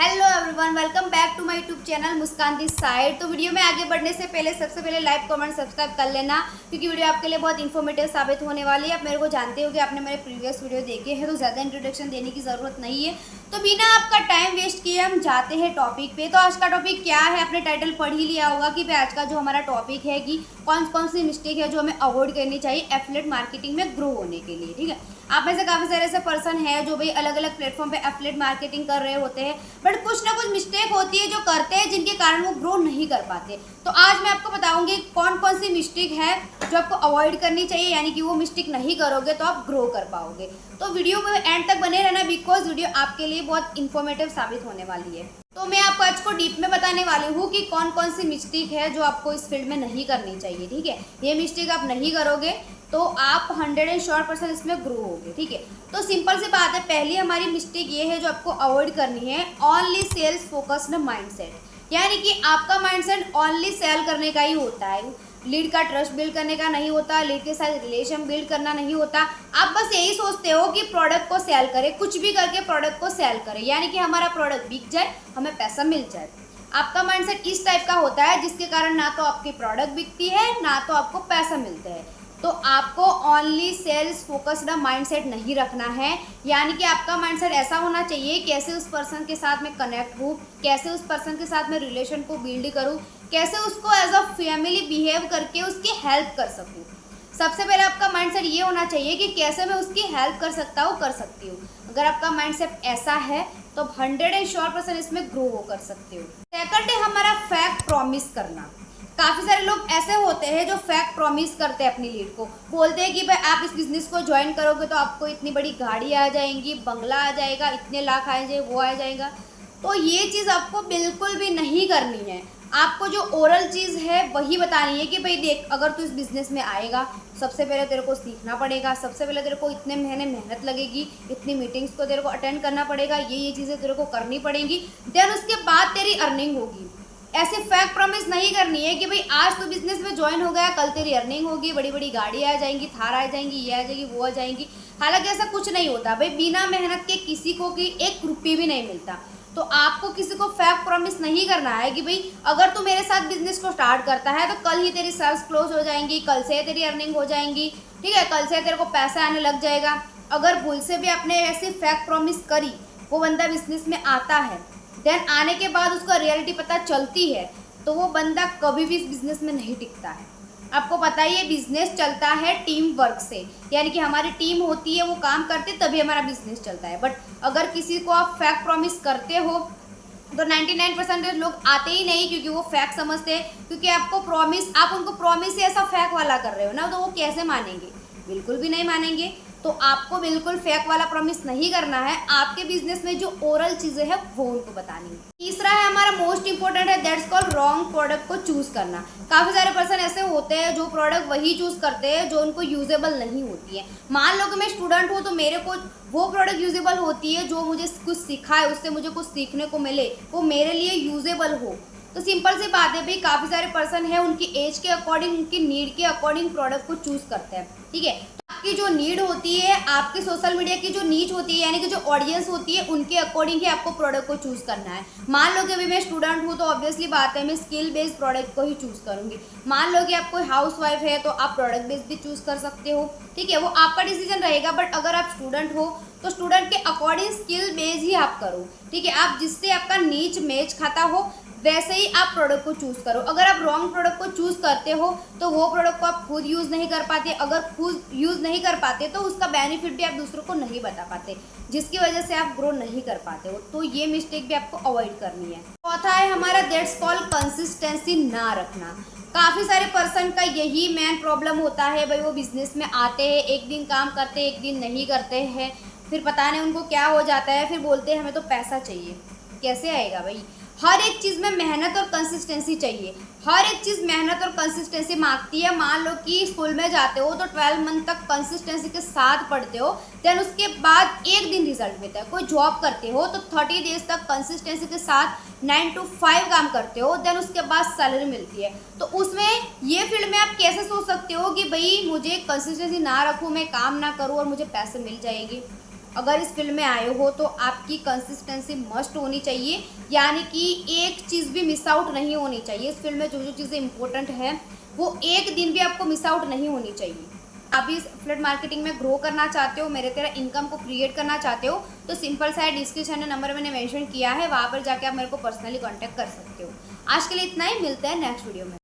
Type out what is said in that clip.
Hello everyone, welcome back to my YouTube channel Muskan this side. तो video में आगे बढ़ने से पहले सबसे पहले लाइक कमेंट सब्सक्राइब कर लेना, क्योंकि वीडियो आपके लिए बहुत इन्फॉर्मेटिव साबित होने वाली है। आप मेरे को जानते हो कि आपने मेरे प्रीवियस वीडियो देखे हैं, तो ज़्यादा इंट्रोडक्शन देने की ज़रूरत नहीं है। तो बिना आपका टाइम वेस्ट किए हम जाते हैं टॉपिक पे। तो आज का टॉपिक क्या है, आपने टाइटल पढ़ ही लिया होगा कि आज का जो हमारा टॉपिक है कि कौन कौन सी मिस्टेक है जो हमें अवॉइड करनी चाहिए एफिलिएट मार्केटिंग में ग्रो होने के लिए। ठीक है, आप में से काफ़ी सारे ऐसे पर्सन हैं जो भाई अलग अलग प्लेटफॉर्म पे एफिलिएट मार्केटिंग कर रहे होते हैं, बट कुछ ना कुछ मिस्टेक होती है जो करते हैं जिनके कारण वो ग्रो नहीं कर पाते। तो आज मैं आपको बताऊंगी कौन कौन सी मिस्टेक है जो आपको अवॉइड करनी चाहिए, यानी कि वो मिस्टेक नहीं करोगे तो आप ग्रो कर पाओगे। तो वीडियो में एंड तक बने रहना, बिकॉज वीडियो आपके लिए बहुत इन्फॉर्मेटिव साबित होने वाली है। तो मैं आपको आज को डीप में बताने वाली हूँ कि कौन कौन सी मिस्टेक है जो आपको इस फील्ड में नहीं करनी चाहिए। ठीक है, ये मिस्टेक आप नहीं करोगे तो आप 100% इसमें ग्रो होगे। ठीक है, तो सिंपल सी बात है, पहली हमारी मिस्टेक ये है जो आपको अवॉइड करनी है, ओनली सेल्स फोकस्ड माइंडसेट। यानी कि आपका माइंडसेट ओनली सेल करने का ही होता है, लीड का ट्रस्ट बिल्ड करने का नहीं होता, लीड के साथ रिलेशन बिल्ड करना नहीं होता। आप बस यही सोचते हो कि प्रोडक्ट को सेल करें, कुछ भी करके प्रोडक्ट को सेल करें, यानी कि हमारा प्रोडक्ट बिक जाए, हमें पैसा मिल जाए। आपका माइंडसेट इस टाइप का होता है जिसके कारण ना तो आपकी प्रोडक्ट बिकती है ना तो आपको पैसा मिलता है। तो आपको ओनली सेल्स फोकस्ड माइंडसेट नहीं रखना है, यानी कि आपका माइंडसेट ऐसा होना चाहिए कैसे उस पर्सन के साथ मैं कनेक्ट हूँ, कैसे उस पर्सन के साथ मैं रिलेशन को बिल्ड करूँ, कैसे उसको एज अ फैमिली बिहेव करके उसकी हेल्प कर सकूँ। सबसे पहले आपका माइंडसेट ये होना चाहिए कि कैसे मैं उसकी हेल्प कर सकता हूँ, कर सकती हूँ। अगर आपका माइंडसेट ऐसा है तो 100% इसमें ग्रो कर सकते हो। सेकंड है हमारा फैक्ट प्रॉमिस करना। काफ़ी सारे लोग ऐसे होते हैं जो फैक्ट प्रॉमिस करते हैं अपनी लीड को, बोलते हैं कि भाई आप इस बिज़नेस को ज्वाइन करोगे तो आपको इतनी बड़ी गाड़ी आ जाएंगी, बंगला आ जाएगा, इतने लाख आ जाए, वो आ जाएगा। तो ये चीज़ आपको बिल्कुल भी नहीं करनी है। आपको जो ओरल चीज़ है वही बतानी है कि भाई देख, अगर तू इस बिज़नेस में आएगा, सबसे पहले तेरे को सीखना पड़ेगा, सबसे पहले तेरे को इतने महीने मेहनत लगेगी, इतनी मीटिंग्स को तेरे को अटेंड करना पड़ेगा, ये चीज़ें तेरे को करनी पड़ेंगी, देन उसके बाद तेरी अर्निंग होगी। ऐसे फैक्ट प्रॉमिस नहीं करनी है कि भाई आज तो बिजनेस में ज्वाइन हो गया, कल तेरी अर्निंग होगी, बड़ी बड़ी गाड़ी आ जाएंगी, थार आ जाएंगी, ये आ जाएगी, वो आ जाएंगी। हालांकि ऐसा कुछ नहीं होता भाई, बिना मेहनत के किसी को की 1 रुपये भी नहीं मिलता। तो आपको किसी को फैक्ट प्रॉमिस नहीं करना है कि भाई अगर तू मेरे साथ बिजनेस को स्टार्ट करता है तो कल ही तेरी सेल्स क्लोज हो जाएंगी, कल से तेरी अर्निंग हो जाएंगी। ठीक है, कल से तेरे को पैसा आने लग जाएगा। अगर भूल से भी आपने ऐसी फैक्ट प्रॉमिस करी, वो बंदा बिजनेस में आता है, देन आने के बाद उसका रियलिटी पता चलती है, तो वो बंदा कभी भी इस बिज़नेस में नहीं टिकता है। आपको पता ही है बिज़नेस चलता है टीम वर्क से, यानी कि हमारी टीम होती है, वो काम करते तभी हमारा बिज़नेस चलता है। बट अगर किसी को आप फैक्ट प्रॉमिस करते हो तो 99% लोग आते ही नहीं, क्योंकि वो फैक्ट समझते हैं। क्योंकि आपको प्रॉमिस, आप उनको प्रॉमिस ही ऐसा फैक्ट वाला कर रहे हो ना, तो वो कैसे मानेंगे? बिल्कुल भी नहीं मानेंगे। तो आपको बिल्कुल फेक वाला प्रॉमिस नहीं करना है, आपके बिजनेस में जो ओरल चीज़ें हैं वो उनको बतानी है। तीसरा है हमारा मोस्ट इंपॉर्टेंट है, दैट्स कॉल्ड रॉन्ग प्रोडक्ट को चूज करना। काफ़ी सारे पर्सन ऐसे होते हैं जो प्रोडक्ट वही चूज करते हैं जो उनको यूजेबल नहीं होती है। मान लो कि मैं स्टूडेंट हूँ तो मेरे को वो प्रोडक्ट यूजेबल होती है जो मुझे कुछ सिखाए, उससे मुझे कुछ सीखने को मिले, वो मेरे लिए यूजेबल हो। तो सिंपल सी बात है भाई, काफ़ी सारे पर्सन है उनकी एज के अकॉर्डिंग, उनकी नीड के अकॉर्डिंग प्रोडक्ट को चूज करते हैं। ठीक है, आपकी जो नीड होती है, आपके सोशल मीडिया की जो नीच होती है, यानी कि जो ऑडियंस होती है, उनके अकॉर्डिंग ही आपको प्रोडक्ट को चूज करना है। मान लो कि अभी मैं स्टूडेंट हूँ तो ऑब्वियसली बात है मैं स्किल बेस्ड प्रोडक्ट को ही चूज करूँगी। मान लो कि आप कोई हाउस वाइफ है तो आप प्रोडक्ट बेस्ड भी चूज कर सकते हो। ठीक है, वो आपका डिसीजन रहेगा। बट अगर आप स्टूडेंट हो तो स्टूडेंट के अकॉर्डिंग स्किल बेस्ड ही आप करो। ठीक है, आप जिससे आपका नीच मैच खाता हो वैसे ही आप प्रोडक्ट को चूज़ करो। अगर आप रॉन्ग प्रोडक्ट को चूज़ करते हो तो वो प्रोडक्ट को आप खुद यूज़ नहीं कर पाते, अगर खुद यूज़ नहीं कर पाते तो उसका बेनिफिट भी आप दूसरों को नहीं बता पाते, जिसकी वजह से आप ग्रो नहीं कर पाते हो। तो ये मिस्टेक भी आपको अवॉइड करनी है। चौथा है हमारा, दैट्स कॉल्ड कंसिस्टेंसी ना रखना। काफ़ी सारे पर्सन का यही मेन प्रॉब्लम होता है भाई, वो बिजनेस में आते हैं, एक दिन काम करते हैं, एक दिन नहीं करते हैं, फिर पता नहीं उनको क्या हो जाता है, फिर बोलते हैं हमें तो पैसा चाहिए। कैसे आएगा भाई? हर एक चीज़ में मेहनत और कंसिस्टेंसी चाहिए। हर एक चीज़ मेहनत और कंसिस्टेंसी मांगती है। मान लो कि स्कूल में जाते हो तो 12 मंथ तक कंसिस्टेंसी के साथ पढ़ते हो, देन उसके बाद एक दिन रिजल्ट मिलता है। कोई जॉब करते हो तो 30 डेज तक कंसिस्टेंसी के साथ 9 to 5 काम करते हो, देन उसके बाद सैलरी मिलती है। तो उसमें ये फील्ड में आप कैसे सोच सकते हो कि भाई मुझे कंसिस्टेंसी ना रखूँ, मैं काम ना करूँ और मुझे पैसे मिल जाएंगे? अगर इस फील्ड में आए हो तो आपकी कंसिस्टेंसी मस्ट होनी चाहिए, यानी कि एक चीज़ भी मिस आउट नहीं होनी चाहिए। इस फील्ड में जो जो चीज़ें इंपॉर्टेंट हैं वो एक दिन भी आपको मिस आउट नहीं होनी चाहिए। आप इस एफिलिएट मार्केटिंग में ग्रो करना चाहते हो, मेरे तरह इनकम को क्रिएट करना चाहते हो, तो सिंपल सा डिस्क्रिप्शन में नंबर मैंने मेंशन किया है, वहाँ पर जाके आप मेरे को पर्सनली कांटेक्ट कर सकते हो। आज के लिए इतना ही, मिलते हैं नेक्स्ट वीडियो में।